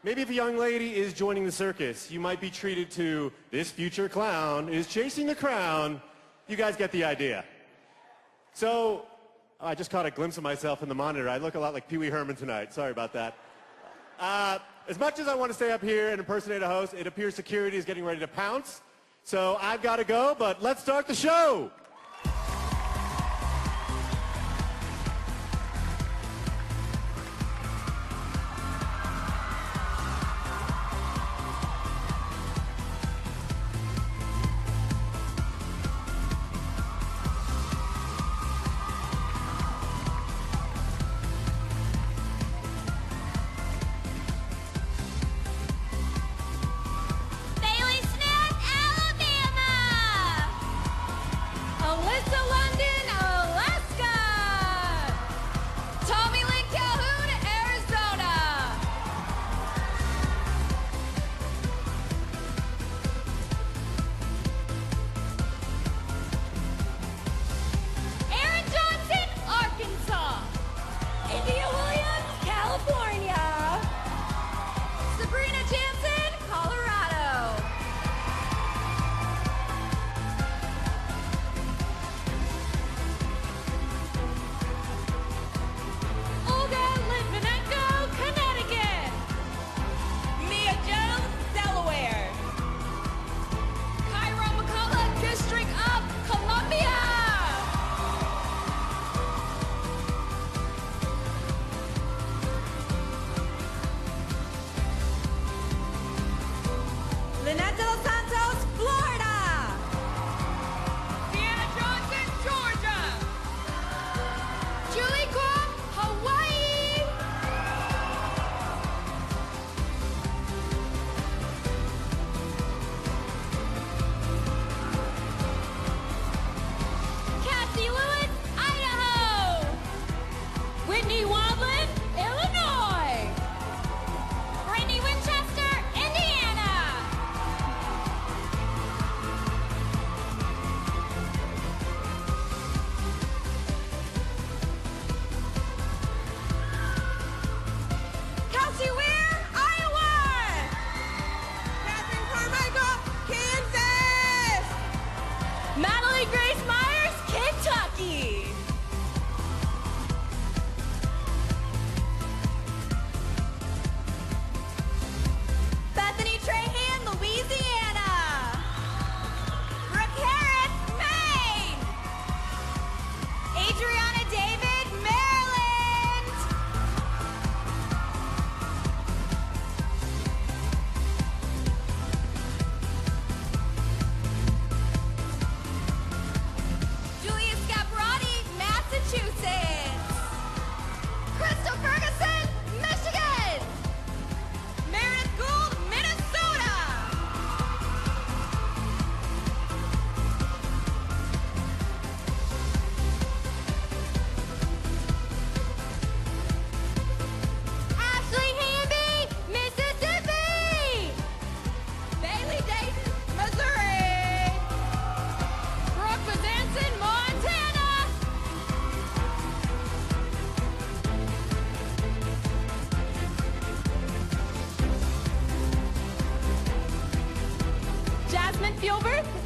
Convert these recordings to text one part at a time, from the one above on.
Maybe if a young lady is joining the circus, you might be treated to "This future clown is chasing the crown." You guys get the idea. So, I just caught a glimpse of myself in the monitor. I look a lot like Pee Wee Herman tonight. Sorry about that. As much as I want to stay up here and impersonate a host, it appears security is getting ready to pounce. So I've got to go, but let's start the show.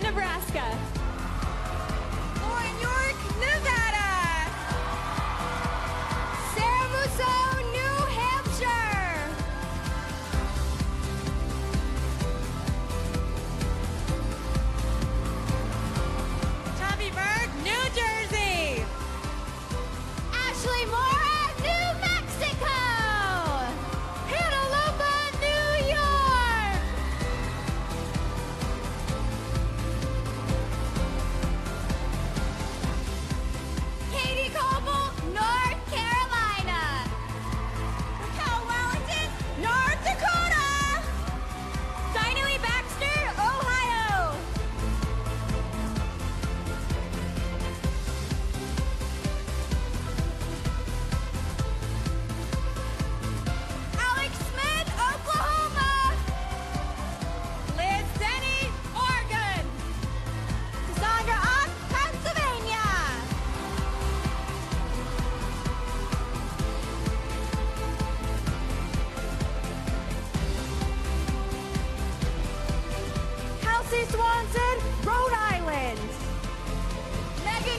Nebraska. Lauren York, Nevada. Sarah Musso, New Hampshire. Tommy Berg, New Jersey. Ashley Mora, New Mexico. Hannah Lopa, New York.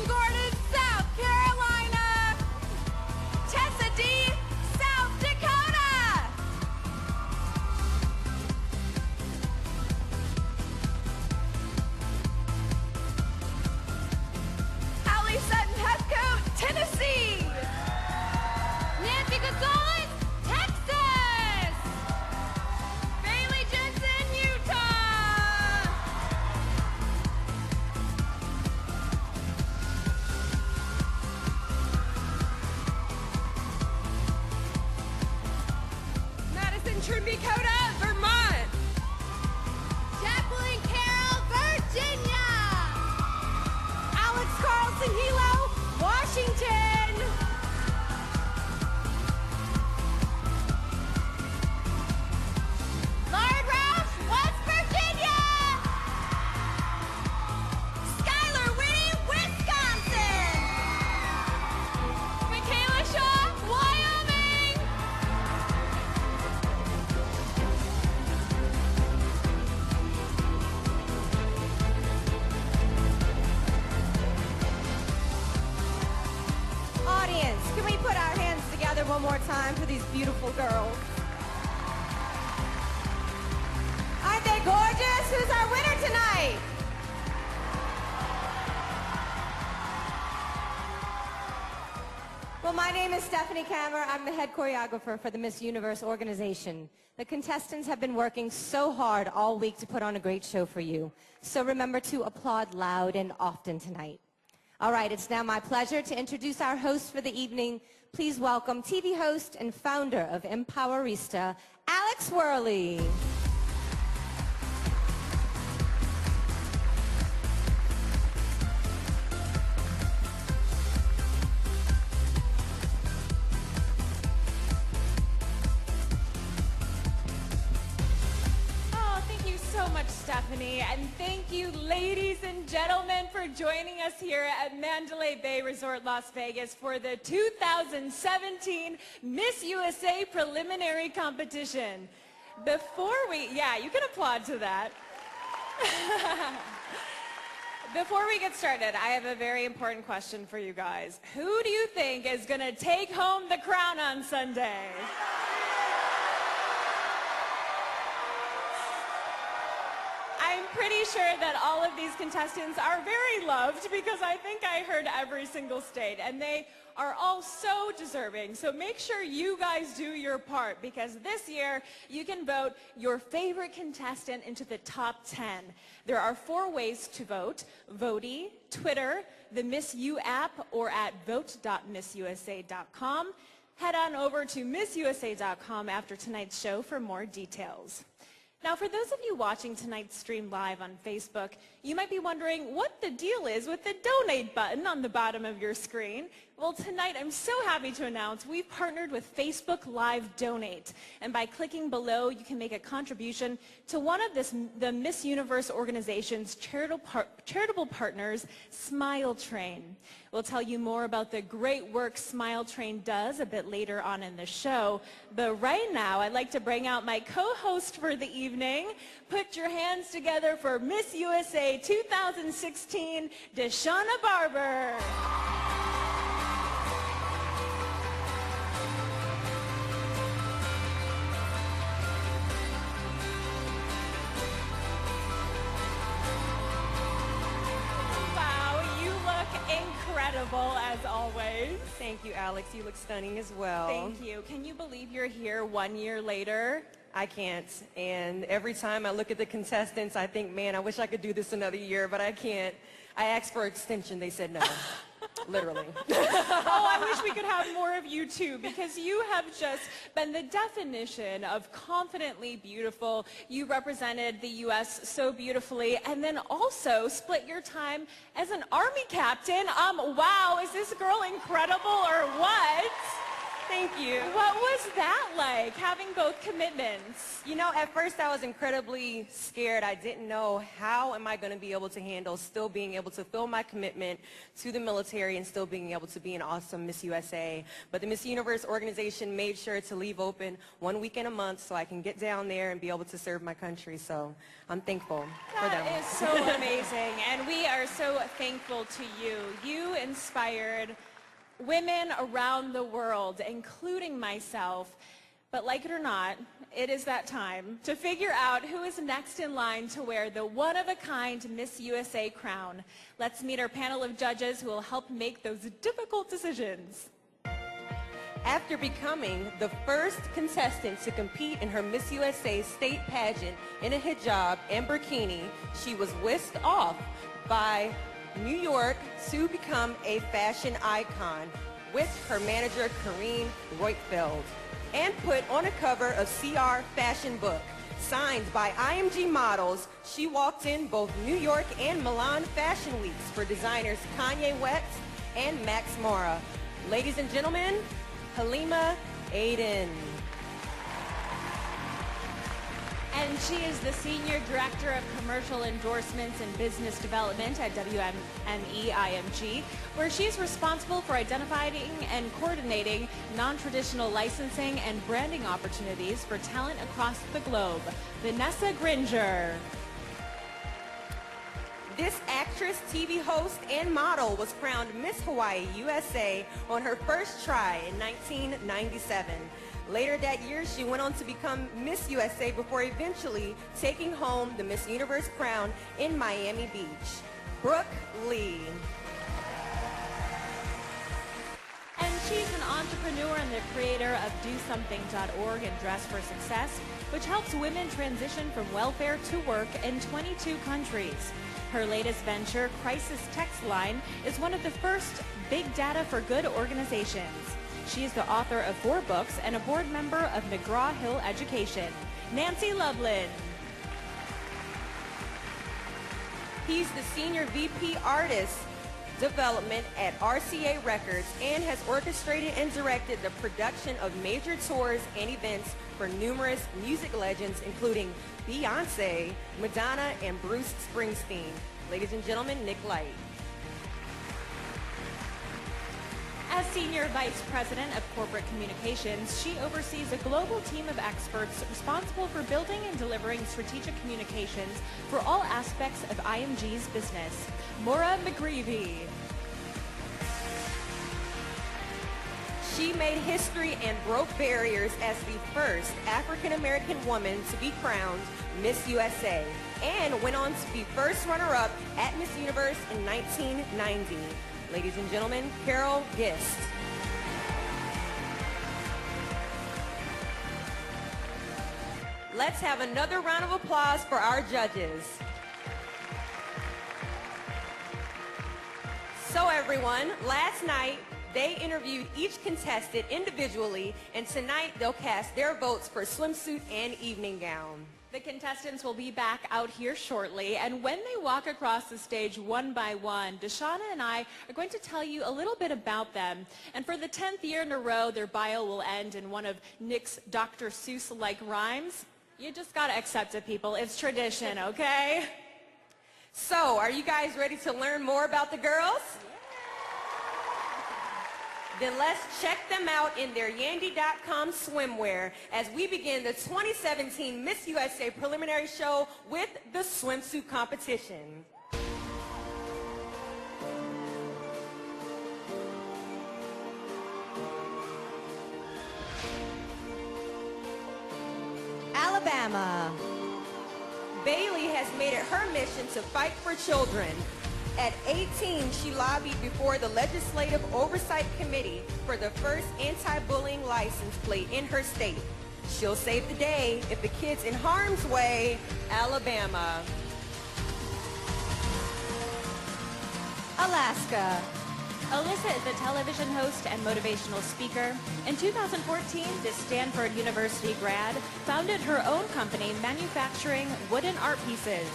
Gordon, South Carolina. Tessa D, South Dakota. Allie Sutton Heathcote, Tennessee. Nancy Gonzalez, Texas. Bailey Jensen, Utah. Madison Trimbicota, Vermont. Jacqueline Carroll, Virginia. Alex Carlson Hilo, Washington. Lauren Roush, West Virginia. Skylar Whitty, Wisconsin. Michaela Shaw, Wyoming. Audience, can we put our hands together one more time for these beautiful girls? Aren't they gorgeous? Who's our winner tonight? Well, my name is Stephanie Kammer. I'm the head choreographer for the Miss Universe organization. The contestants have been working so hard all week to put on a great show for you. So remember to applaud loud and often tonight. All right, it's now my pleasure to introduce our host for the evening. Please welcome TV host and founder of Empowerista, Alex Worley. Oh, thank you so much, Stephanie. And thank you, ladies and gentlemen, for joining us here at Mandalay Bay Resort, Las Vegas for the 2017 Miss USA Preliminary Competition. Yeah, you can applaud to that. Before we get started, I have a very important question for you guys. Who do you think is going to take home the crown on Sunday? I'm pretty sure that all of these contestants are very loved because I think I heard every single state, and they are all so deserving. So make sure you guys do your part, because this year you can vote your favorite contestant into the top 10. There are 4 ways to vote: Voti, Twitter, the Miss U app, or at vote.missusa.com. Head on over to missusa.com after tonight's show for more details. Now, for those of you watching tonight's stream live on Facebook, you might be wondering what the deal is with the donate button on the bottom of your screen. Well, tonight I'm so happy to announce we've partnered with Facebook Live Donate. And by clicking below, you can make a contribution to one of the Miss Universe organization's charitable partners, Smile Train. We'll tell you more about the great work Smile Train does a bit later on in the show. But right now, I'd like to bring out my co-host for the evening. Put your hands together for Miss USA 2016, Deshauna Barber. Incredible as always. Thank you, Alex. You look stunning as well. Thank you. Can you believe you're here 1 year later? I can't. And every time I look at the contestants, I think, man, I wish I could do this another year, but I can't. I asked for extension. They said no. Literally. Oh, I wish we could have more of you too, because you have just been the definition of confidently beautiful. You represented the U.S. so beautifully, and then also split your time as an Army captain. Wow, is this girl incredible or what? Thank you. What was that like, having both commitments? You know, at first I was incredibly scared. I didn't know how am I going to be able to handle still being able to fill my commitment to the military and still being able to be an awesome Miss USA. But the Miss Universe organization made sure to leave open 1 weekend a month so I can get down there and be able to serve my country. So I'm thankful for them. That is so amazing, and we are so thankful to you. You inspired women around the world, including myself. But like it or not, it is that time to figure out who is next in line to wear the one-of-a-kind Miss USA crown. Let's meet our panel of judges who will help make those difficult decisions. After becoming the first contestant to compete in her Miss USA state pageant in a hijab and burkini, she was whisked off by New York to become a fashion icon with her manager, Kareen Roitfeld, and put on a cover of CR Fashion Book. Signed by IMG models, she walked in both New York and Milan Fashion Weeks for designers Kanye West and Max Mara. Ladies and gentlemen, Halima Aden. And she is the Senior Director of Commercial Endorsements and Business Development at WME IMG, where she's responsible for identifying and coordinating non-traditional licensing and branding opportunities for talent across the globe. Vanessa Gringer. This actress, TV host, and model was crowned Miss Hawaii USA on her first try in 1997. Later that year, she went on to become Miss USA before eventually taking home the Miss Universe crown in Miami Beach. Brooke Lee. And she's an entrepreneur and the creator of DoSomething.org and Dress for Success, which helps women transition from welfare to work in 22 countries. Her latest venture, Crisis Text Line, is one of the first Big Data for Good organizations. She is the author of 4 books and a board member of McGraw-Hill Education. Nancy Loveland. He's the Senior VP Artist Development at RCA Records and has orchestrated and directed the production of major tours and events for numerous music legends, including Beyonce, Madonna, and Bruce Springsteen. Ladies and gentlemen, Nick Light. As Senior Vice President of Corporate Communications, she oversees a global team of experts responsible for building and delivering strategic communications for all aspects of IMG's business. Maura McGreevy. She made history and broke barriers as the first African-American woman to be crowned Miss USA and went on to be first runner-up at Miss Universe in 1990. Ladies and gentlemen, Carol Gist. Let's have another round of applause for our judges. So everyone, last night they interviewed each contestant individually, and tonight they'll cast their votes for swimsuit and evening gown. The contestants will be back out here shortly, and when they walk across the stage one by one, Deshauna and I are going to tell you a little bit about them. And for the 10th year in a row, their bio will end in one of Nick's Dr. Seuss-like rhymes. You just gotta accept it, people. It's tradition, okay? So, are you guys ready to learn more about the girls? Then let's check them out in their Yandy.com swimwear as we begin the 2017 Miss USA preliminary show with the swimsuit competition. Alabama. Bailey has made it her mission to fight for children. At 18, she lobbied before the Legislative Oversight Committee for the first anti-bullying license plate in her state. She'll save the day if the kid's in harm's way. Alabama. Alaska. Alyssa is a television host and motivational speaker. In 2014, this Stanford University grad founded her own company manufacturing wooden art pieces.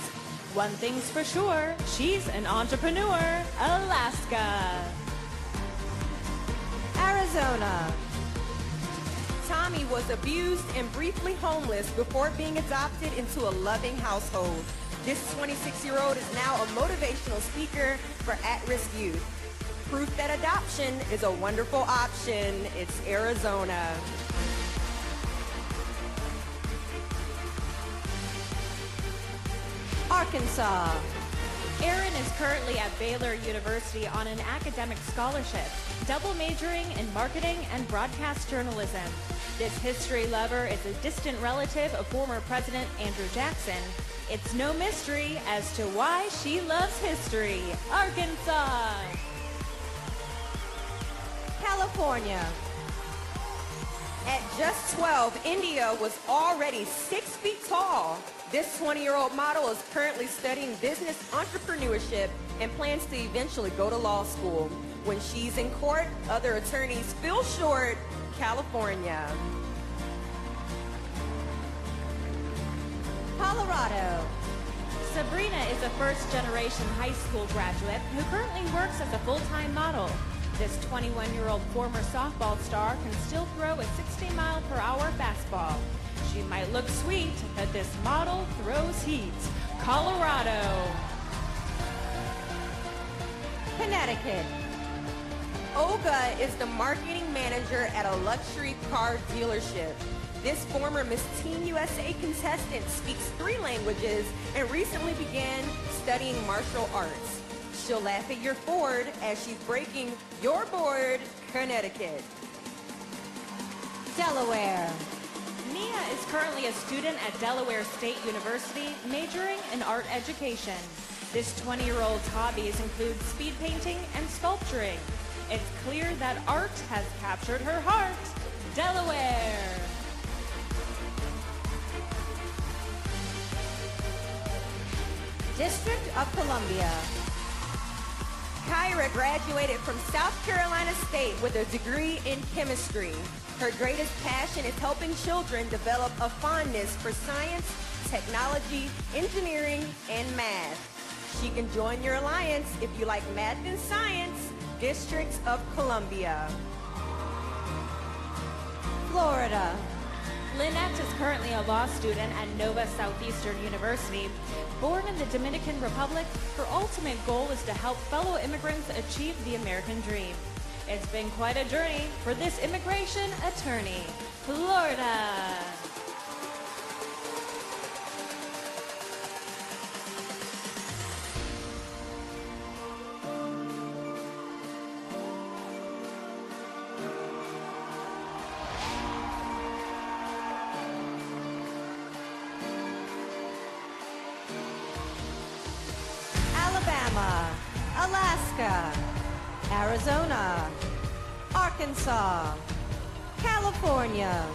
One thing's for sure, she's an entrepreneur. Alaska. Arizona. Tommy was abused and briefly homeless before being adopted into a loving household. This 26-year-old is now a motivational speaker for at-risk youth. Proof that adoption is a wonderful option. It's Arizona. Arkansas. Aaron is currently at Baylor University on an academic scholarship, double majoring in marketing and broadcast journalism. This history lover is a distant relative of former President Andrew Jackson. It's no mystery as to why she loves history. Arkansas. California. At just 12, India was already 6 feet tall. This 20-year-old model is currently studying business entrepreneurship and plans to eventually go to law school. When she's in court, other attorneys feel short. California. Colorado. Sabrina is a first-generation high school graduate who currently works as a full-time model. This 21-year-old former softball star can still throw a 60-mile-per-hour fastball. She might look sweet, but this model throws heat. Colorado. Connecticut. Olga is the marketing manager at a luxury car dealership. This former Miss Teen USA contestant speaks 3 languages and recently began studying martial arts. She'll laugh at your Ford as she's breaking your board. Connecticut. Delaware. Mia is currently a student at Delaware State University, majoring in art education. This 20-year-old's hobbies include speed painting and sculpturing. It's clear that art has captured her heart. Delaware. District of Columbia. Kyra graduated from South Carolina State with a degree in chemistry. Her greatest passion is helping children develop a fondness for science, technology, engineering, and math. She can join your alliance if you like math and science. District of Columbia. Florida. Lynette is currently a law student at Nova Southeastern University. Born in the Dominican Republic, her ultimate goal is to help fellow immigrants achieve the American dream. It's been quite a journey for this immigration attorney. Florida. Alabama. Alaska. Arizona. Arkansas. California.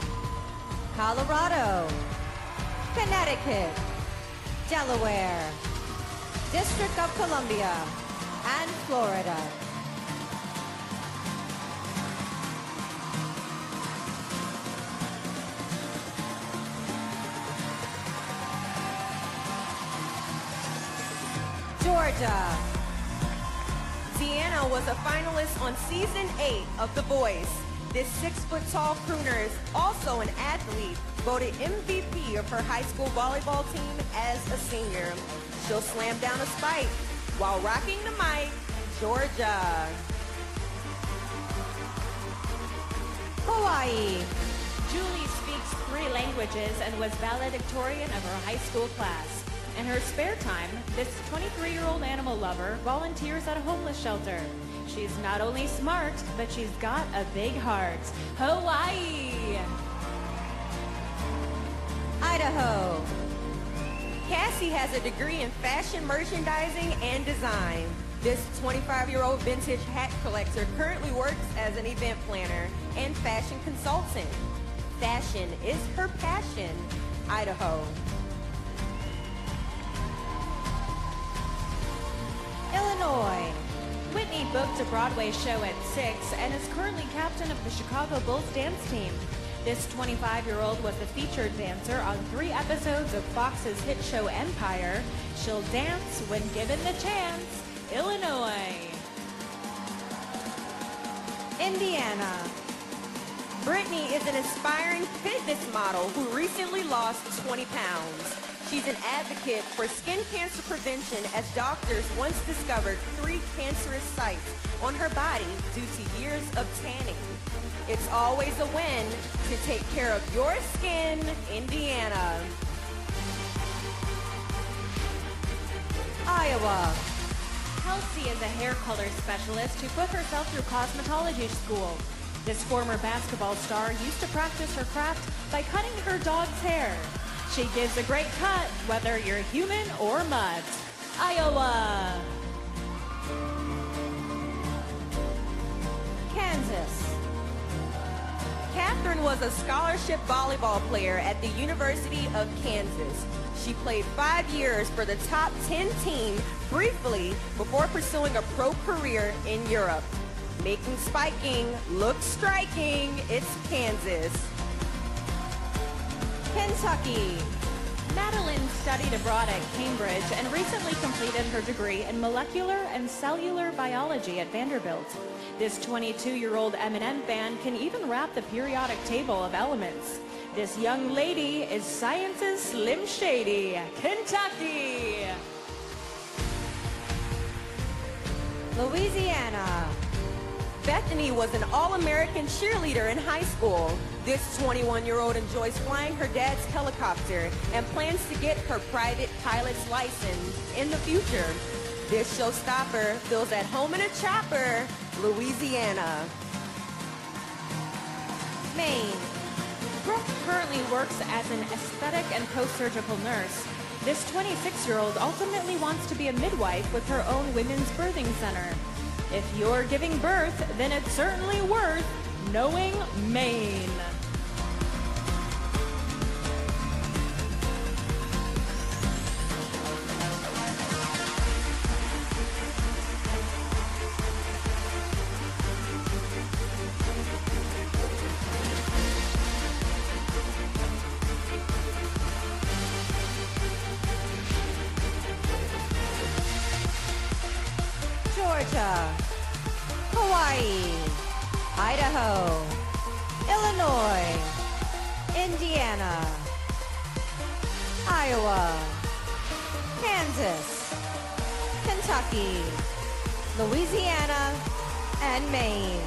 Colorado. Connecticut. Delaware. District of Columbia. And Florida. Georgia. Deanna was a finalist on season 8 of The Voice. This 6-foot-tall crooner is also an athlete, voted MVP of her high school volleyball team as a senior. She'll slam down a spike while rocking the mic. Georgia. Hawaii. Julie speaks 3 languages and was valedictorian of her high school class. In her spare time, this 23-year-old animal lover volunteers at a homeless shelter. She's not only smart, but she's got a big heart. Hawaii! Idaho. Cassie has a degree in fashion merchandising and design. This 25-year-old vintage hat collector currently works as an event planner and fashion consultant. Fashion is her passion. Idaho. Illinois. Whitney booked a Broadway show at 6 and is currently captain of the Chicago Bulls dance team. This 25-year-old was a featured dancer on 3 episodes of Fox's hit show Empire. She'll dance when given the chance. Illinois. Indiana. Brittany is an aspiring fitness model who recently lost 20 pounds. She's an advocate for skin cancer prevention as doctors once discovered 3 cancerous sites on her body due to years of tanning. It's always a win to take care of your skin, Indiana. Iowa. Kelsey is a hair color specialist who put herself through cosmetology school. This former basketball star used to practice her craft by cutting her dog's hair. She gives a great cut, whether you're human or mud. Iowa. Kansas. Catherine was a scholarship volleyball player at the University of Kansas. She played 5 years for the top 10 team briefly before pursuing a pro career in Europe. Making spiking look striking, it's Kansas. Kentucky. Madeline studied abroad at Cambridge and recently completed her degree in molecular and cellular biology at Vanderbilt. This 22-year-old M&M fan can even rap the periodic table of elements. This young lady is science's Slim Shady, Kentucky. Louisiana. Bethany was an All-American cheerleader in high school. This 21-year-old enjoys flying her dad's helicopter and plans to get her private pilot's license in the future. This showstopper feels at home in a chopper, Louisiana. Maine. Brooke currently works as an aesthetic and post-surgical nurse. This 26-year-old ultimately wants to be a midwife with her own women's birthing center. If you're giving birth, then it's certainly worth knowing Maine. Georgia. Hawaii. Idaho. Illinois. Indiana. Iowa. Kansas. Kentucky. Louisiana. And Maine.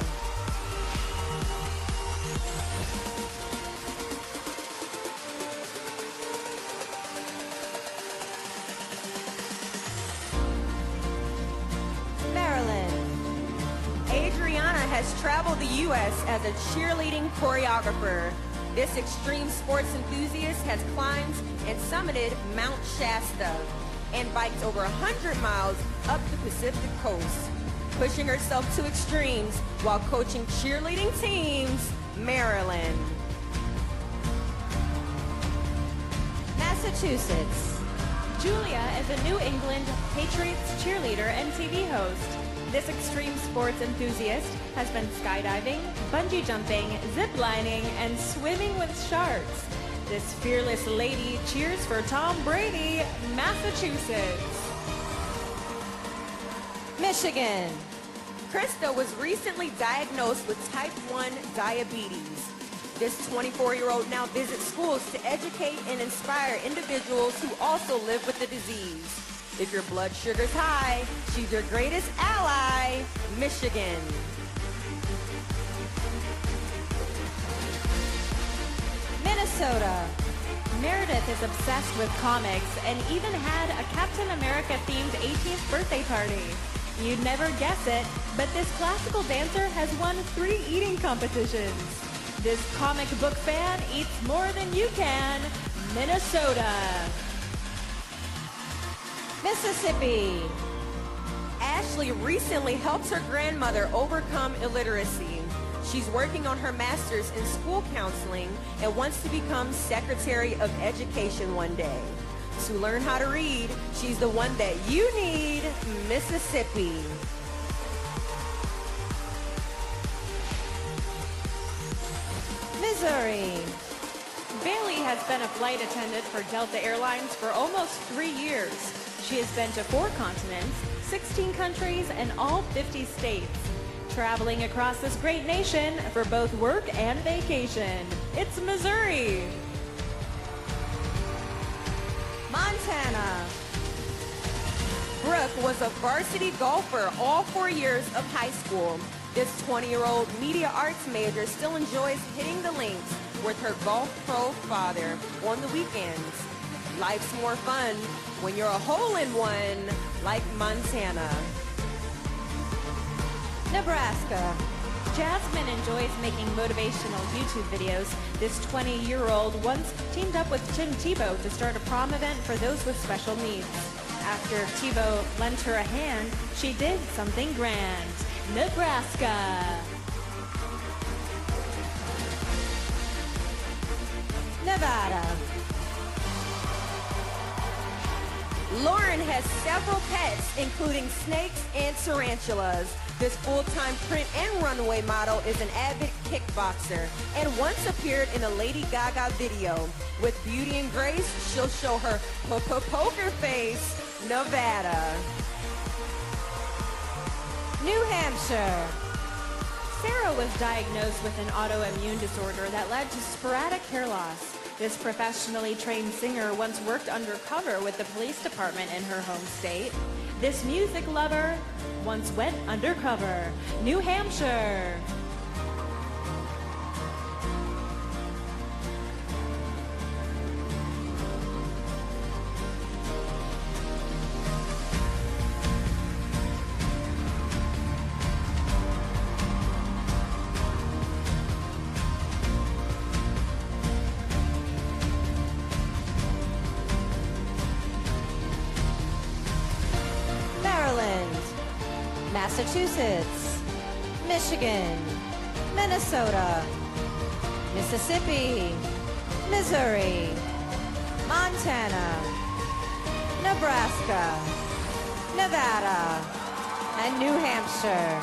Has traveled the U.S. as a cheerleading choreographer. This extreme sports enthusiast has climbed and summited Mount Shasta and biked over 100 miles up the Pacific coast, pushing herself to extremes while coaching cheerleading teams, Maryland. Massachusetts. Julia is a New England Patriots cheerleader and TV host. This extreme sports enthusiast has been skydiving, bungee jumping, zip lining, and swimming with sharks. This fearless lady cheers for Tom Brady, Massachusetts. Michigan. Krista was recently diagnosed with type 1 diabetes. This 24-year-old now visits schools to educate and inspire individuals who also live with the disease. If your blood sugar's high, she's your greatest ally, Michigan. Minnesota. Meredith is obsessed with comics and even had a Captain America-themed 18th birthday party. You'd never guess it, but this classical dancer has won 3 eating competitions. This comic book fan eats more than you can, Minnesota. Mississippi. Ashley recently helped her grandmother overcome illiteracy. She's working on her master's in school counseling and wants to become Secretary of Education one day. To learn how to read, she's the one that you need, Mississippi. Missouri. Bailey has been a flight attendant for Delta Airlines for almost 3 years. She has been to 4 continents, 16 countries, and all 50 states. Traveling across this great nation for both work and vacation, it's Missouri. Montana. Brooke was a varsity golfer all 4 years of high school. This 20-year-old media arts major still enjoys hitting the links with her golf pro father on the weekends. Life's more fun when you're a hole-in-one like Montana. Nebraska. Jasmine enjoys making motivational YouTube videos. This 20-year-old once teamed up with Tim Tebow to start a prom event for those with special needs. After Tebow lent her a hand, she did something grand. Nebraska. Nevada. Lauren has several pets, including snakes and tarantulas. This full-time print and runway model is an avid kickboxer and once appeared in a Lady Gaga video. With beauty and grace, she'll show her poker face. Nevada. New Hampshire. Sarah was diagnosed with an autoimmune disorder that led to sporadic hair loss. This professionally trained singer once worked undercover with the police department in her home state. This music lover once went undercover. New Hampshire. Maryland. Massachusetts. Michigan. Minnesota. Mississippi. Missouri. Montana. Nebraska. Nevada. And New Hampshire.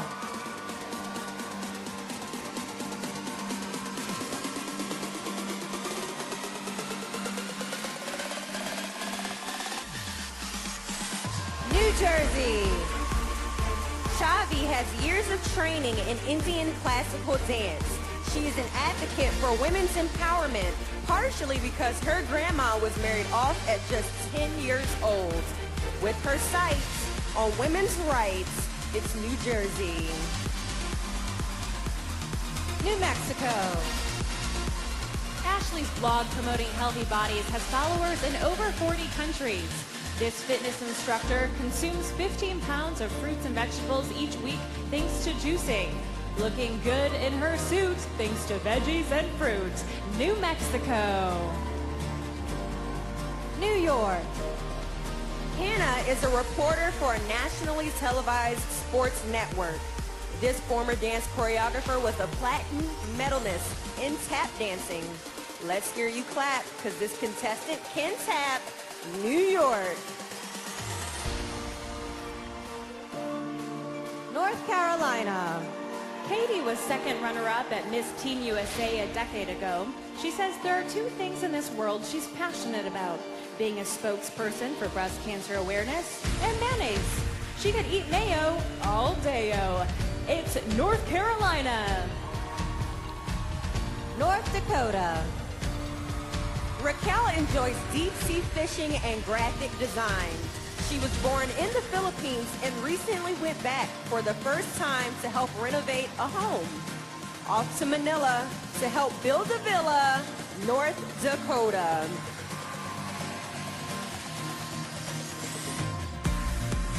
New Jersey. Chavi has years of training in Indian classical dance. She is an advocate for women's empowerment, partially because her grandma was married off at just 10 years old. With her sights on women's rights, it's New Jersey. New Mexico. Ashley's blog promoting healthy bodies has followers in over 40 countries. This fitness instructor consumes 15 pounds of fruits and vegetables each week thanks to juicing. Looking good in her suit thanks to veggies and fruit. New Mexico. New York. Hannah is a reporter for a nationally televised sports network. This former dance choreographer was a platinum medalist in tap dancing. Let's hear you clap, because this contestant can tap. New York. North Carolina. Katie was second runner-up at Miss Teen USA a decade ago. She says there are two things in this world she's passionate about: being a spokesperson for breast cancer awareness and mayonnaise. She could eat mayo all day-o. It's North Carolina. North Dakota. Raquel enjoys deep-sea fishing and graphic design. She was born in the Philippines and recently went back for the first time to help renovate a home. Off to Manila to help build a villa, North Dakota.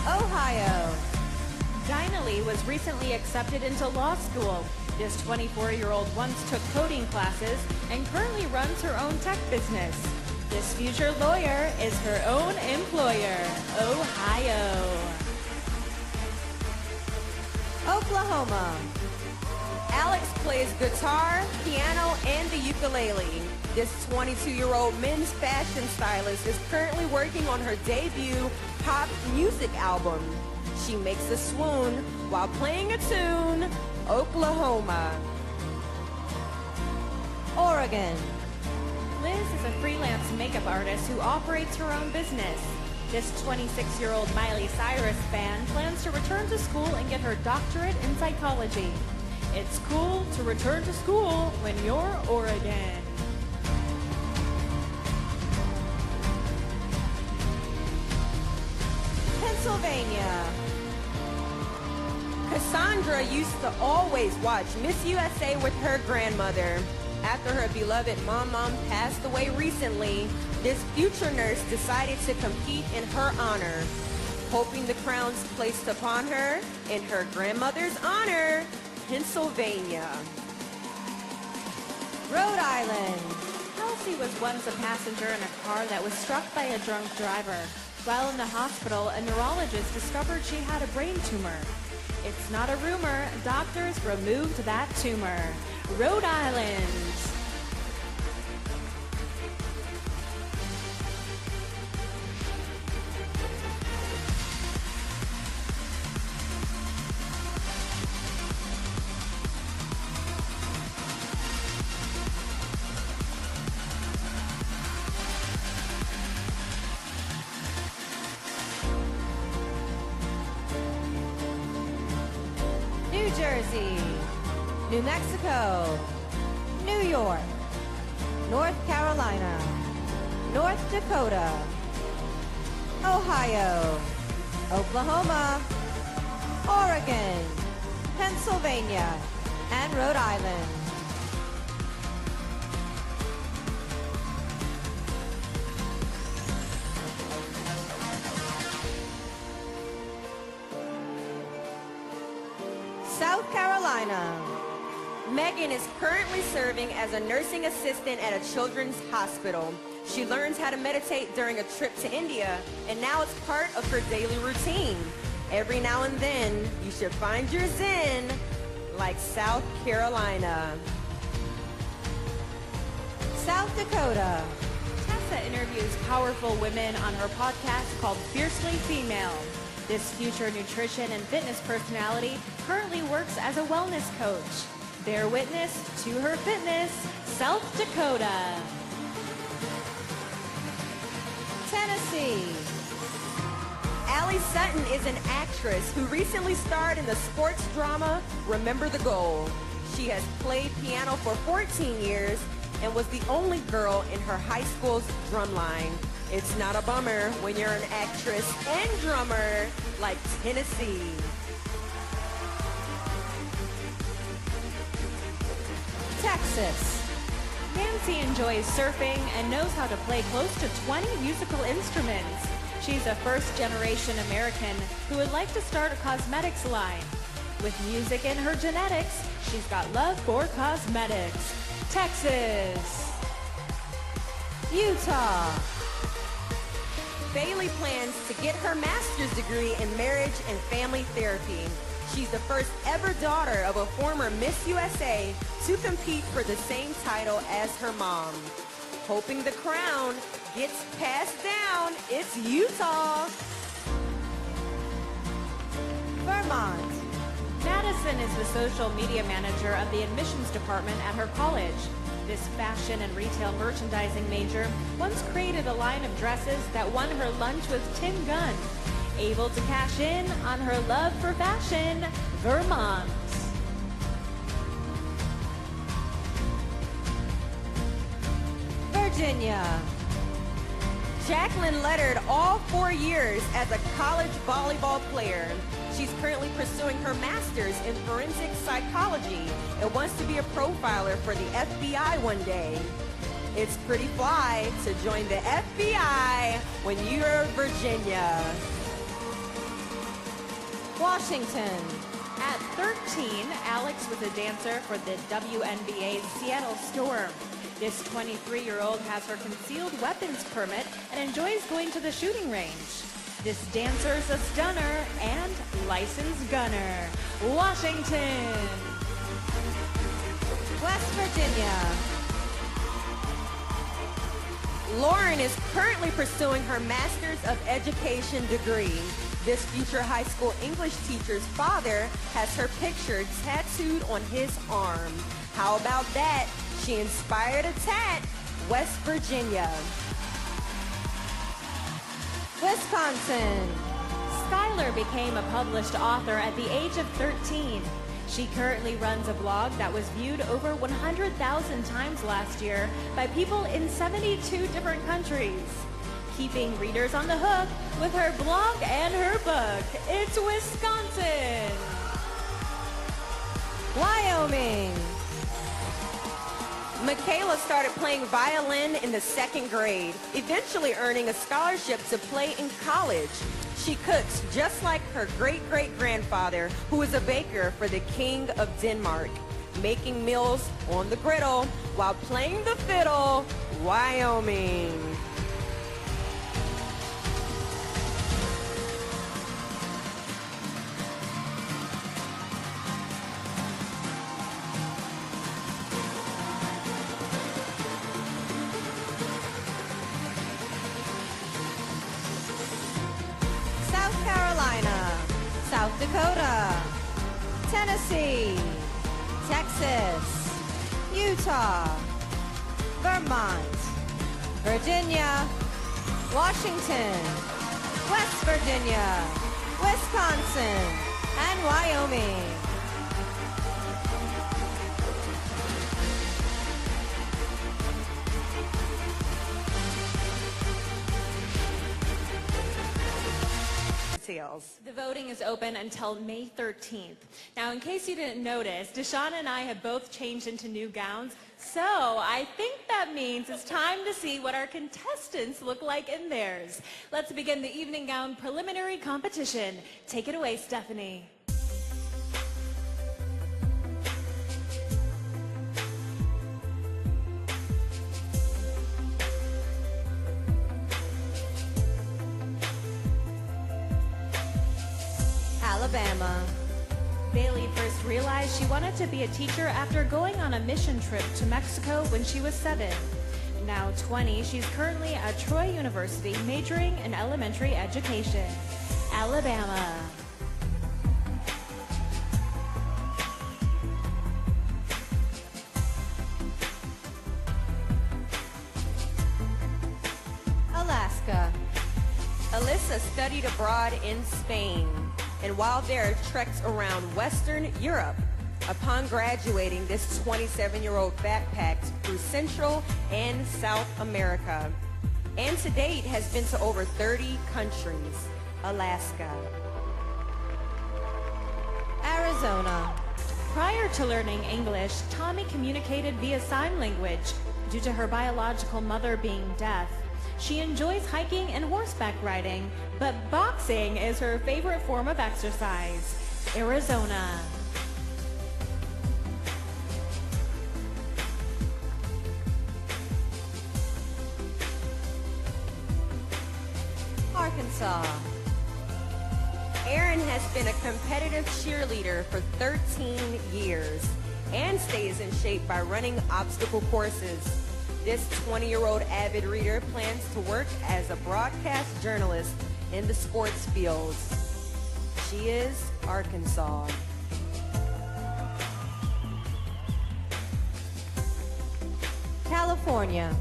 Ohio. Dinah Lee was recently accepted into law school. This 24-year-old once took coding classes and currently runs her own tech business. This future lawyer is her own employer. Ohio. Oklahoma. Alex plays guitar, piano, and the ukulele. This 22-year-old men's fashion stylist is currently working on her debut pop music album. She makes a swoon while playing a tune. Oklahoma. Oregon. Liz is a freelance makeup artist who operates her own business. This 26-year-old Miley Cyrus fan plans to return to school and get her doctorate in psychology. It's cool to return to school when you're Oregon. Pennsylvania. Cassandra used to always watch Miss USA with her grandmother. After her beloved mom passed away recently, this future nurse decided to compete in her honor, hoping the crowns placed upon her in her grandmother's honor. Pennsylvania. Rhode Island. Kelsey was once a passenger in a car that was struck by a drunk driver. While in the hospital, a neurologist discovered she had a brain tumor. It's not a rumor. Doctors removed that tumor. Rhode Island. New Jersey, New Mexico, New York, North Carolina, North Dakota, Ohio, Oklahoma, Oregon, Pennsylvania, and Rhode Island. South Carolina. Megan is currently serving as a nursing assistant at a children's hospital. She learns how to meditate during a trip to India, and now it's part of her daily routine. Every now and then, you should find your zen, like South Carolina. South Dakota. Tessa interviews powerful women on her podcast called Fiercely Female. This future nutrition and fitness personality currently works as a wellness coach. Bear witness to her fitness, South Dakota. Tennessee. Allie Sutton is an actress who recently starred in the sports drama Remember the Goal. She has played piano for 14 years and was the only girl in her high school's drumline. It's not a bummer when you're an actress and drummer like Tennessee. Texas. Nancy enjoys surfing and knows how to play close to 20 musical instruments. She's a first-generation American who would like to start a cosmetics line. With music in her genetics, she's got love for cosmetics. Texas. Utah. Bailey plans to get her master's degree in marriage and family therapy. She's the first ever daughter of a former Miss USA to compete for the same title as her mom. Hoping the crown gets passed down, it's Utah. Vermont. Madison is the social media manager of the admissions department at her college. This fashion and retail merchandising major once created a line of dresses that won her lunch with Tim Gunn. Able to cash in on her love for fashion, Vermont. Virginia. Jacqueline lettered all 4 years as a college volleyball player. She's currently pursuing her master's in forensic psychology and wants to be a profiler for the FBI one day. It's pretty fly to join the FBI when you're Virginia. Washington. At 13, Alex was a dancer for the WNBA's Seattle Storm. This 23-year-old has her concealed weapons permit and enjoys going to the shooting range. This dancer's a stunner and licensed gunner. Washington. West Virginia. Lauren is currently pursuing her Master's of Education degree. This future high school English teacher's father has her picture tattooed on his arm. How about that? She inspired a tat. West Virginia. Wisconsin. Skylar became a published author at the age of 13. She currently runs a blog that was viewed over 100,000 times last year by people in 72 different countries. Keeping readers on the hook with her blog and her book. It's Wisconsin. Wyoming. Michaela started playing violin in the 2nd grade, eventually earning a scholarship to play in college. She cooks just like her great-great-grandfather, who was a baker for the King of Denmark, making meals on the griddle while playing the fiddle. Wyoming. South Carolina. South Dakota. Tennessee. Texas. Utah. Vermont. Virginia. Washington. West Virginia. Wisconsin. And Wyoming. Details. The voting is open until May 13th. Now, in case you didn't notice, Deshawn and I have both changed into new gowns, so I think that means it's time to see what our contestants look like in theirs. Let's begin the evening gown preliminary competition. Take it away, Stephanie. Alabama. Bailey first realized she wanted to be a teacher after going on a mission trip to Mexico when she was 7. Now 20, she's currently at Troy University majoring in elementary education. Alabama. Alaska. Alyssa studied abroad in Spain, and while there trekked around Western Europe. Upon graduating, this 27-year-old backpacked through Central and South America, and to date has been to over 30 countries. Alaska. Arizona. Prior to learning English, Tommy communicated via sign language. Due to her biological mother being deaf, she enjoys hiking and horseback riding, but boxing is her favorite form of exercise. Arizona. Arkansas. Erin has been a competitive cheerleader for 13 years and stays in shape by running obstacle courses. This 20-year-old avid reader plans to work as a broadcast journalist in the sports field. She is Arkansas. California.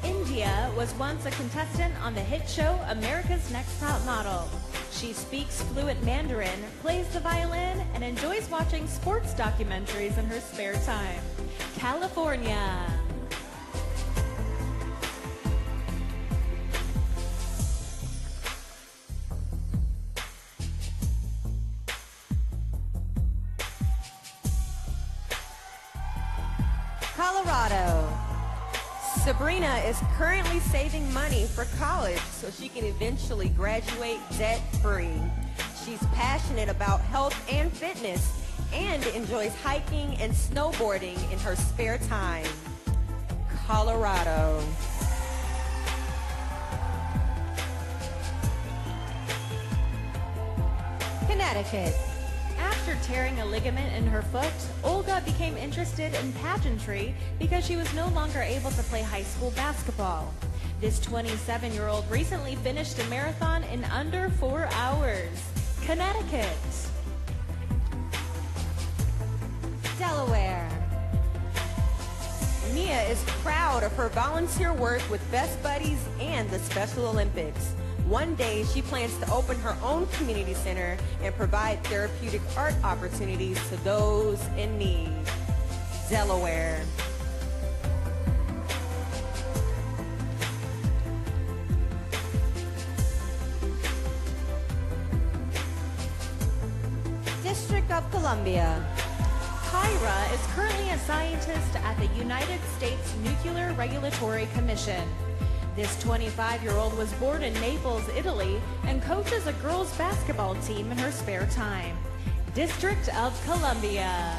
India was once a contestant on the hit show America's Next Top Model. She speaks fluent Mandarin, plays the violin, and enjoys watching sports documentaries in her spare time. California. Colorado. Sabrina is currently saving money for college so she can eventually graduate debt-free. She's passionate about health and fitness and enjoys hiking and snowboarding in her spare time. Colorado. Connecticut. After tearing a ligament in her foot, Olga became interested in pageantry because she was no longer able to play high school basketball. This 27-year-old recently finished a marathon in under 4 hours. Connecticut. Delaware. Mia is proud of her volunteer work with Best Buddies and the Special Olympics. One day, she plans to open her own community center and provide therapeutic art opportunities to those in need. Delaware. District of Columbia. Kyra is currently a scientist at the United States Nuclear Regulatory Commission. This 25-year-old was born in Naples, Italy, and coaches a girls' basketball team in her spare time. District of Columbia.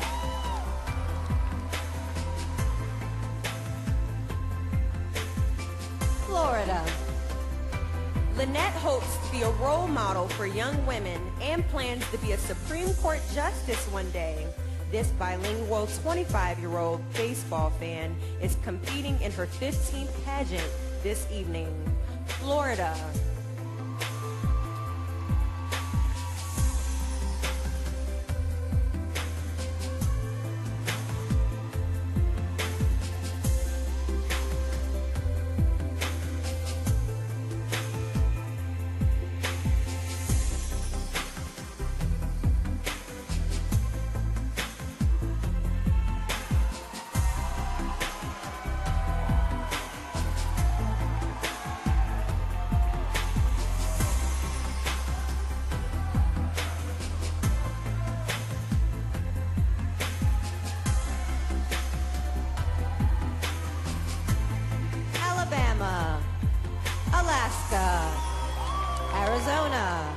Florida. Lynette hopes to be a role model for young women and plans to be a Supreme Court justice one day. This bilingual 25-year-old baseball fan is competing in her 15th pageant this evening. Florida. Alaska, Arizona,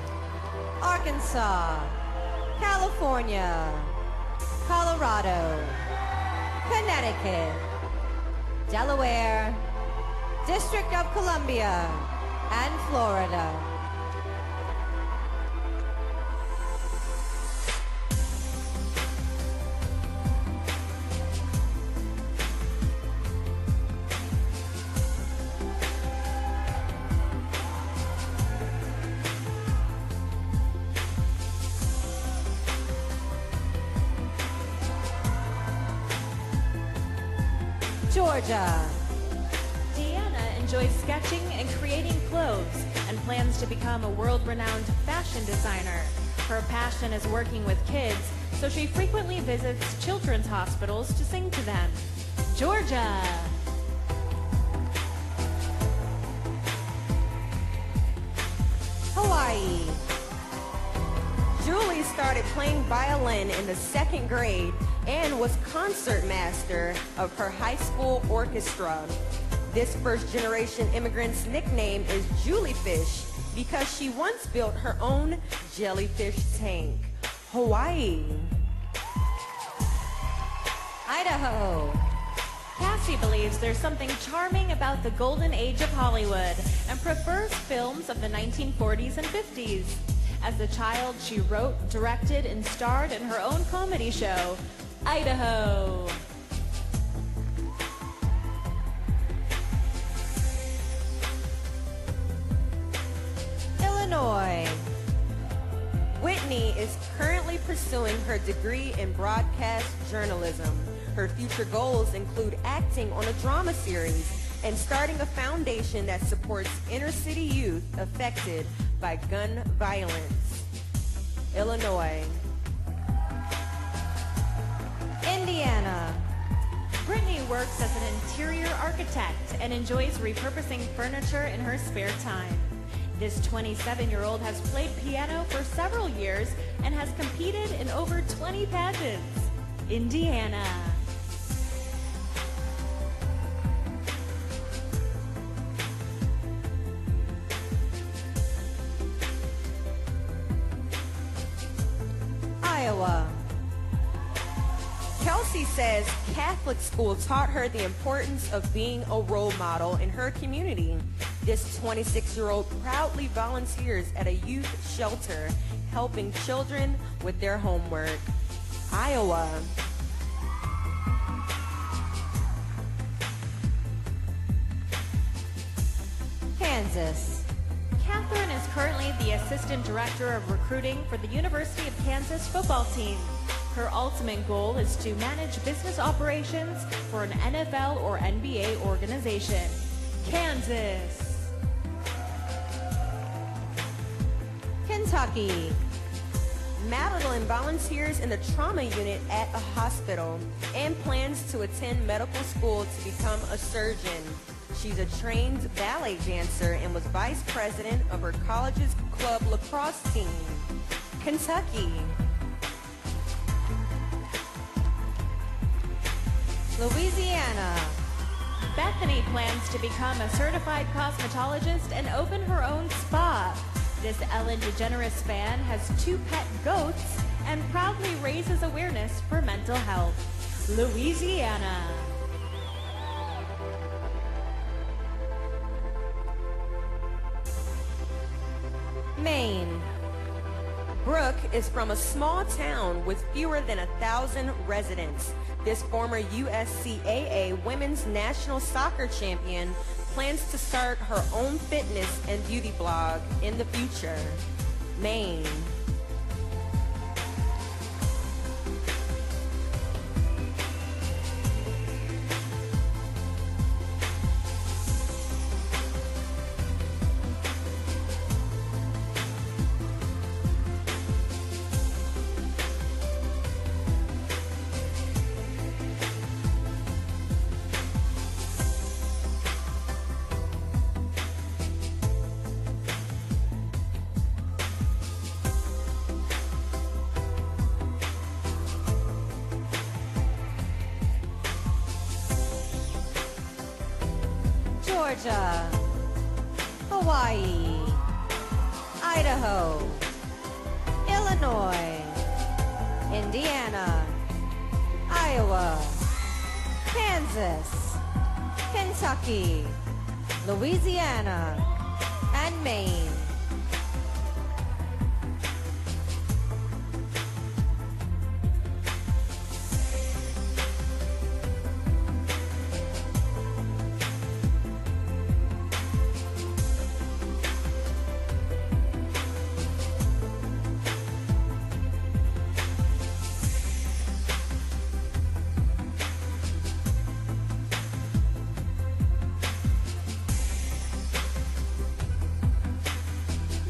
Arkansas, California, Colorado, Connecticut, Delaware, District of Columbia, and Florida. Georgia. Deanna enjoys sketching and creating clothes and plans to become a world-renowned fashion designer. Her passion is working with kids, so she frequently visits children's hospitals to sing to them. Georgia. Hawaii. Julie started playing violin in the 2nd grade and was concert master of her high school orchestra. This first-generation immigrant's nickname is Juliefish because she once built her own jellyfish tank. Hawaii. Idaho. Cassie believes there's something charming about the golden age of Hollywood and prefers films of the 1940s and 50s. As a child, she wrote, directed, and starred in her own comedy show, Idaho. Illinois. Whitney is currently pursuing her degree in broadcast journalism. Her future goals include acting on a drama series and starting a foundation that supports inner-city youth affected by gun violence. Illinois. Indiana. Brittany works as an interior architect and enjoys repurposing furniture in her spare time. This 27-year-old has played piano for several years and has competed in over 20 pageants. Indiana. Iowa. Kelsey says Catholic school taught her the importance of being a role model in her community. This 26-year-old proudly volunteers at a youth shelter, helping children with their homework. Iowa. Kansas. Catherine is currently the Assistant Director of Recruiting for the University of Kansas football team. Her ultimate goal is to manage business operations for an NFL or NBA organization. Kansas. Kentucky. Madeline volunteers in the trauma unit at a hospital and plans to attend medical school to become a surgeon. She's a trained ballet dancer and was vice president of her college's club lacrosse team. Kentucky. Louisiana. Bethany plans to become a certified cosmetologist and open her own spa. This Ellen DeGeneres fan has 2 pet goats and proudly raises awareness for mental health. Louisiana. Maine. Brooke is from a small town with fewer than 1,000 residents. This former USCAA women's national soccer champion plans to start her own fitness and beauty blog in the future. Maine. Georgia. Hawaii. Idaho. Illinois. Indiana. Iowa. Kansas. Kentucky. Louisiana. And Maine.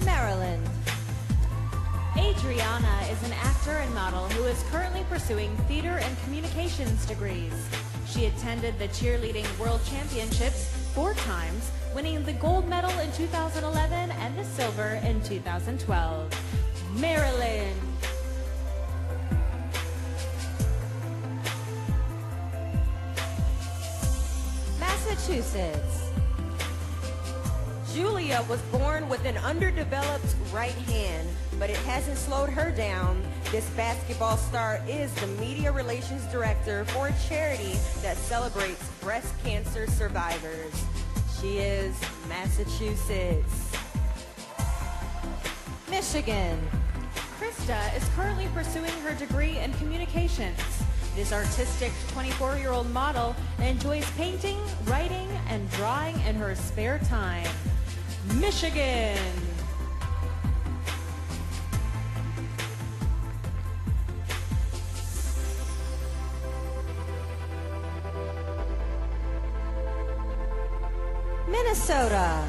Maryland. Adriana is an actor and model who is currently pursuing theater and communications degrees. She attended the Cheerleading World Championships 4 times, winning the gold medal in 2011 and the silver in 2012. Maryland. Massachusetts. Julia was born with an underdeveloped right hand, but it hasn't slowed her down. This basketball star is the media relations director for a charity that celebrates breast cancer survivors. She is Massachusetts. Michigan. Krista is currently pursuing her degree in communications. This artistic 24-year-old model enjoys painting, writing, and drawing in her spare time. Michigan. Minnesota.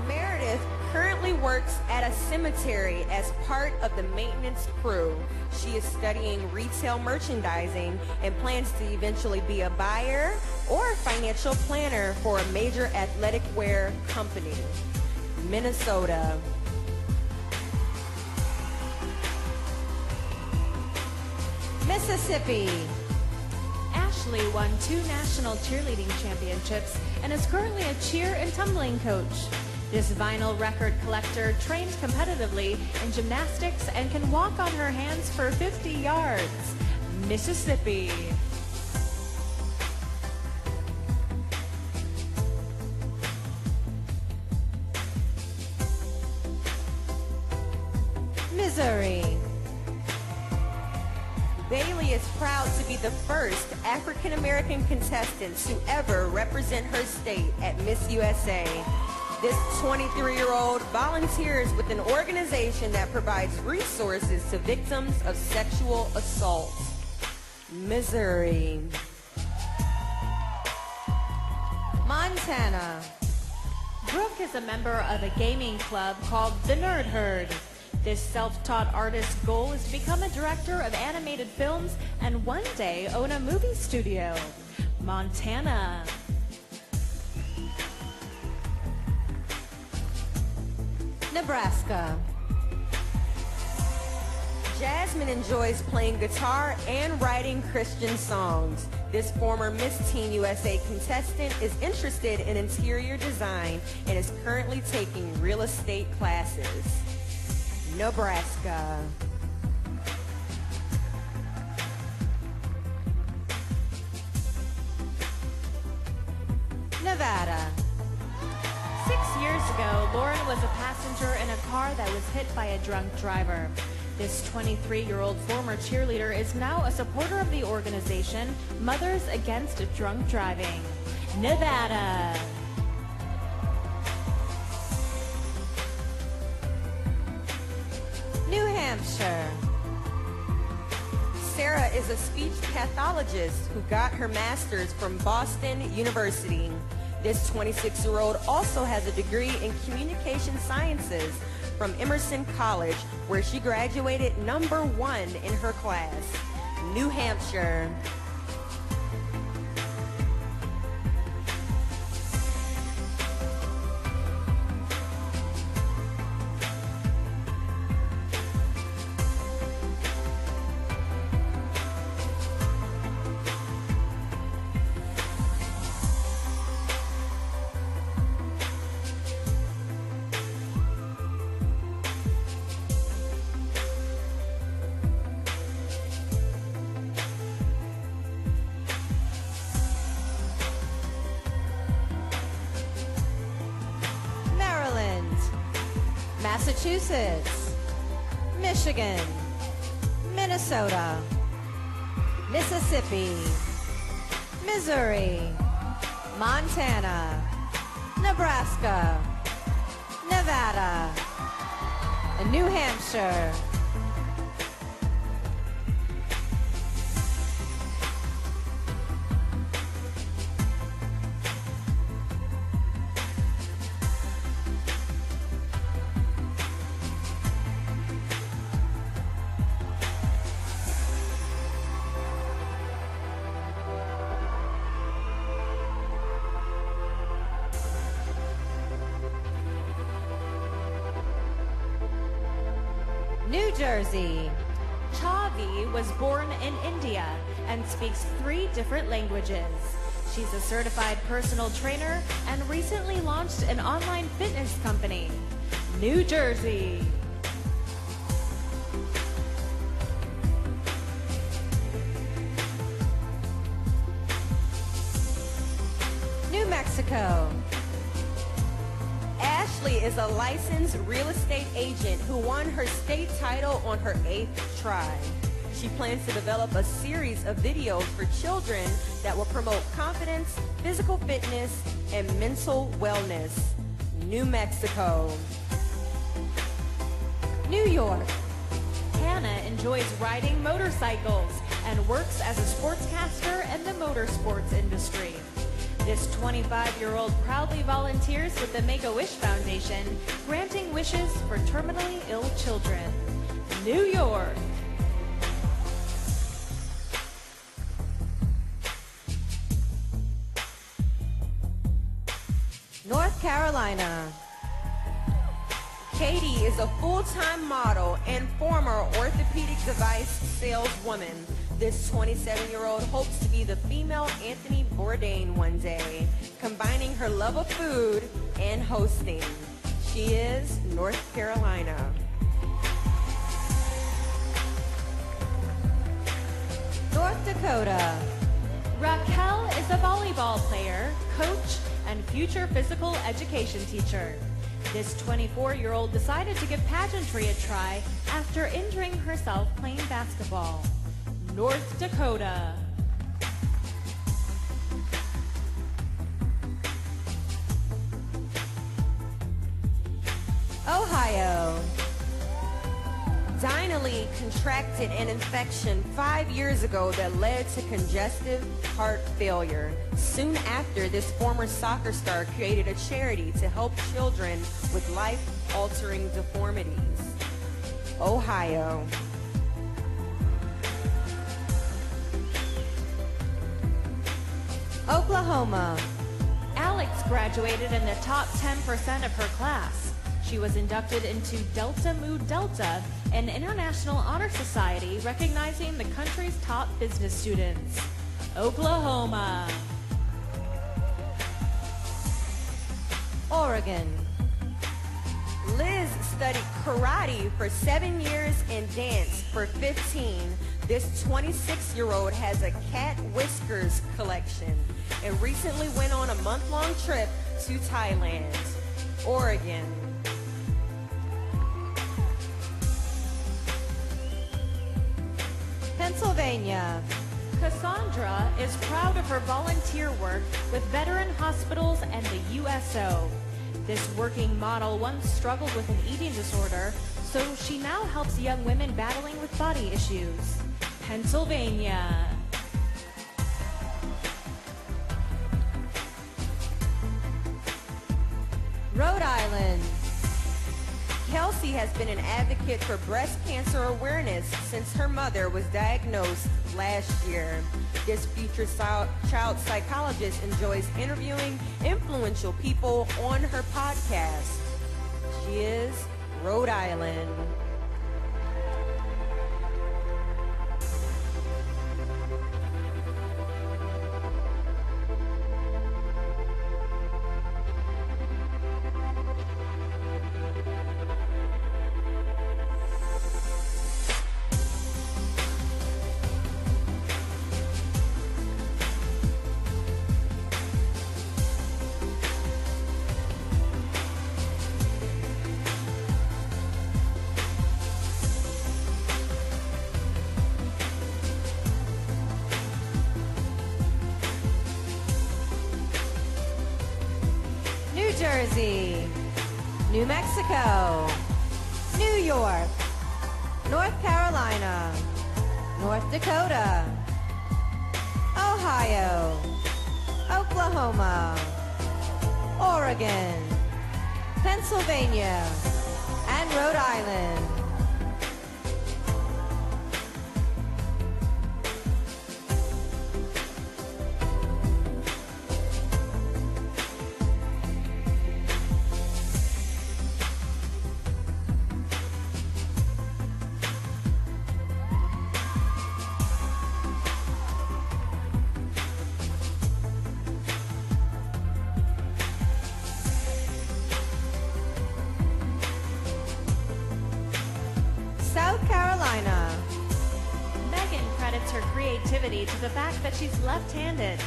Meredith currently works at a cemetery as part of the maintenance crew. She is studying retail merchandising and plans to eventually be a buyer or financial planner for a major athletic wear company. Minnesota. Mississippi. Ashley won 2 national cheerleading championships and is currently a cheer and tumbling coach. This vinyl record collector trains competitively in gymnastics and can walk on her hands for 50 yards. Mississippi. Missouri. Bailey is proud to be the first African-American contestant to ever represent her state at Miss USA. This 23-year-old volunteers with an organization that provides resources to victims of sexual assault. Missouri. Montana. Brooke is a member of a gaming club called the Nerd Herd. This self-taught artist's goal is to become a director of animated films and one day own a movie studio. Montana. Nebraska. Jasmine enjoys playing guitar and writing Christian songs. This former Miss Teen USA contestant is interested in interior design and is currently taking real estate classes. Nebraska. Nevada. 6 years ago, Lauren was a passenger in a car that was hit by a drunk driver. This 23-year-old former cheerleader is now a supporter of the organization Mothers Against Drunk Driving. Nevada. New Hampshire. Sarah is a speech pathologist who got her master's from Boston University. This 26-year-old also has a degree in communication sciences from Emerson College, where she graduated #1 in her class. New Hampshire. Massachusetts, Michigan, Minnesota, Mississippi, Missouri, Montana, Nebraska, Nevada, and New Hampshire. New Jersey. Chavi was born in India and speaks 3 different languages. She's a certified personal trainer and recently launched an online fitness company. New Jersey. New Mexico. Ashley is a licensed real estate agent who won her state title on her 8th try. She plans to develop a series of videos for children that will promote confidence, physical fitness, and mental wellness. New Mexico. New York. Hannah enjoys riding motorcycles and works as a sportscaster in the motorsports industry. This 25-year-old proudly volunteers with the Make-A-Wish Foundation, granting wishes for terminally ill children. New York. North Carolina. Katie is a full-time model and former orthopedic device saleswoman. This 27-year-old hopes to be the female Anthony Bourdain one day, combining her love of food and hosting. She is North Carolina. North Dakota. Raquel is a volleyball player, coach, and future physical education teacher. This 24-year-old decided to give pageantry a try after injuring herself playing basketball. North Dakota. Ohio. Dinah contracted an infection 5 years ago that led to congestive heart failure. Soon after, this former soccer star created a charity to help children with life-altering deformities. Ohio. Oklahoma. Alex graduated in the top 10% of her class. She was inducted into Delta Mu Delta, an international honor society recognizing the country's top business students. Oklahoma. Oregon. Liz studied karate for 7 years and dance for 15. This 26-year-old has a cat whiskers collection and recently went on a month-long trip to Thailand. Oregon. Pennsylvania. Cassandra is proud of her volunteer work with veteran hospitals and the USO. This working model once struggled with an eating disorder, so she now helps young women battling with body issues. Pennsylvania. Rhode Island. Kelsey has been an advocate for breast cancer awareness since her mother was diagnosed last year. This future child psychologist enjoys interviewing influential people on her podcast. She is Rhode Island. New Jersey. New Mexico. New York. North Carolina. North Dakota. Ohio. Oklahoma. Oregon. Pennsylvania. And Rhode Island. South Carolina. Megan credits her creativity to the fact that she's left-handed.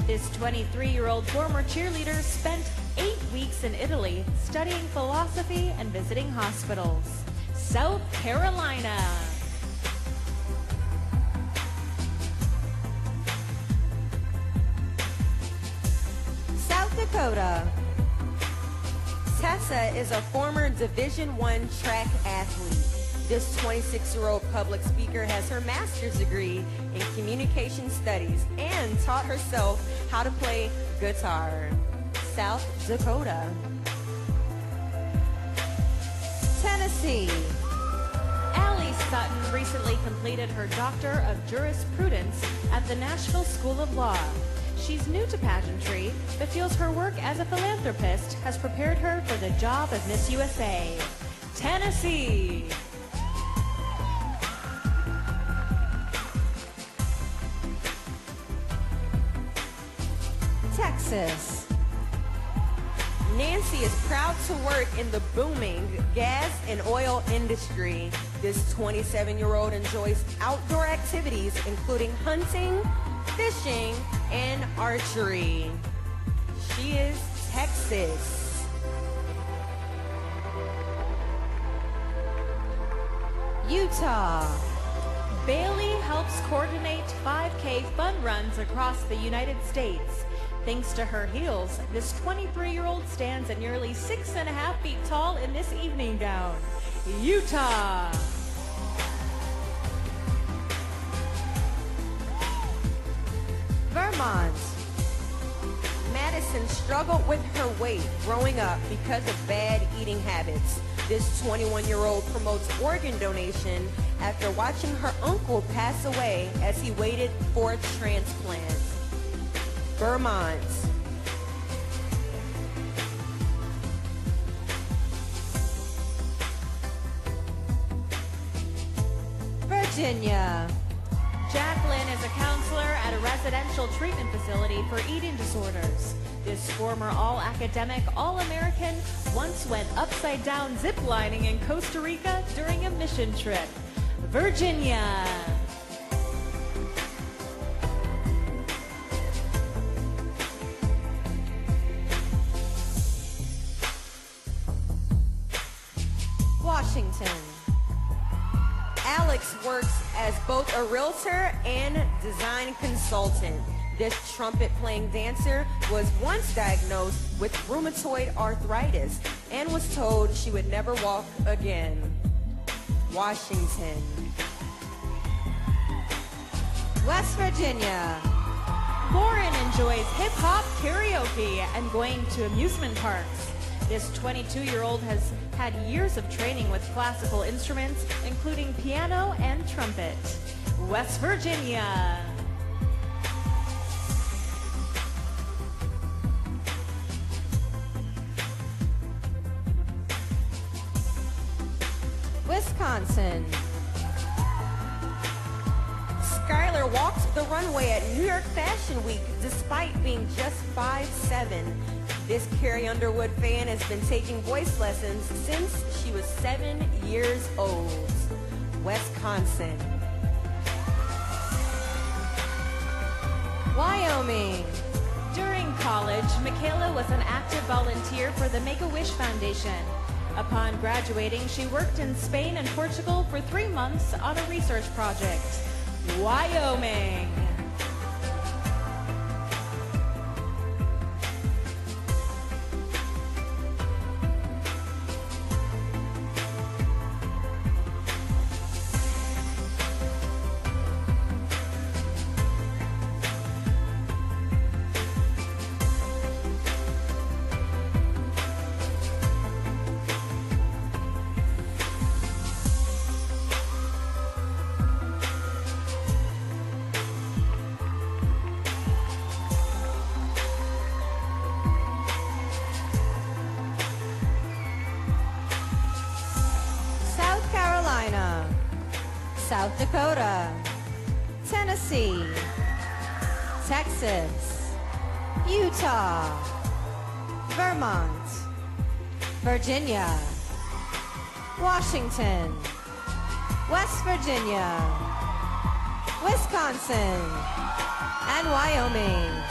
This 23-year-old former cheerleader spent 8 weeks in Italy studying philosophy and visiting hospitals. South Carolina. South Dakota. Tessa is a former Division I track athlete. This 26-year-old public speaker has her master's degree in communication studies and taught herself how to play guitar. South Dakota. Tennessee. Allie Sutton recently completed her Doctor of Jurisprudence at the National School of Law. She's new to pageantry, but feels her work as a philanthropist has prepared her for the job of Miss USA. Tennessee. Texas. Nancy is proud to work in the booming gas and oil industry. This 27-year-old enjoys outdoor activities including hunting, fishing, and archery. She is Texas. Utah. Bailey helps coordinate 5K fun runs across the United States. Thanks to her heels, this 23-year-old stands at nearly 6.5 feet tall in this evening gown. Utah. Vermont. Madison struggled with her weight growing up because of bad eating habits. This 21-year-old promotes organ donation after watching her uncle pass away as he waited for a transplant. Vermont. Virginia. Jacqueline is a counselor at a residential treatment facility for eating disorders. This former all-academic, all-American once went upside-down ziplining in Costa Rica during a mission trip. Virginia. Washington. Alex works as both a realtor and design consultant. This trumpet-playing dancer was once diagnosed with rheumatoid arthritis and was told she would never walk again. Washington. West Virginia. Lauren enjoys hip-hop karaoke and going to amusement parks. This 22-year-old has had years of training with classical instruments, including piano and trumpet. West Virginia. Wisconsin. Skylar walked the runway at New York Fashion Week despite being just 5'7". This Carrie Underwood fan has been taking voice lessons since she was 7 years old. Wisconsin. Wyoming. During college, Michaela was an active volunteer for the Make-A-Wish Foundation. Upon graduating, she worked in Spain and Portugal for 3 months on a research project. Wyoming. South Dakota, Tennessee, Texas, Utah, Vermont, Virginia, Washington, West Virginia, Wisconsin, and Wyoming.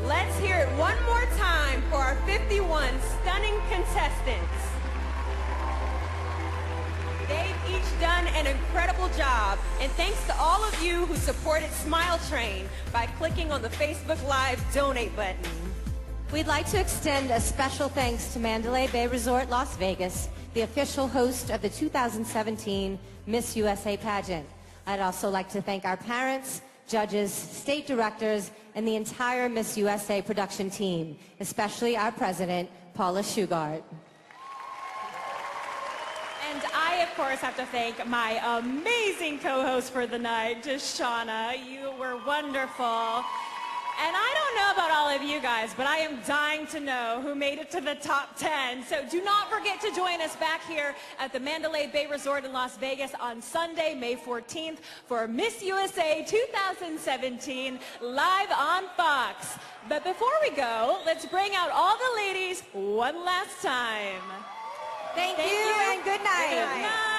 Let's hear it one more time for our 51 stunning contestants. They've each done an incredible job, and thanks to all of you who supported Smile Train by clicking on the Facebook Live donate button. We'd like to extend a special thanks to Mandalay Bay Resort, Las Vegas, the official host of the 2017 Miss USA pageant. I'd also like to thank our parents, judges, state directors, and the entire Miss USA production team, especially our president, Paula Shugart. And I, of course, have to thank my amazing co-host for the night, Deshauna. You were wonderful. And I don't know about all of you guys, but I am dying to know who made it to the top 10. So do not forget to join us back here at the Mandalay Bay Resort in Las Vegas on Sunday, May 14th for Miss USA 2017 live on Fox. But before we go, let's bring out all the ladies one last time. Thank you and good night. Good night.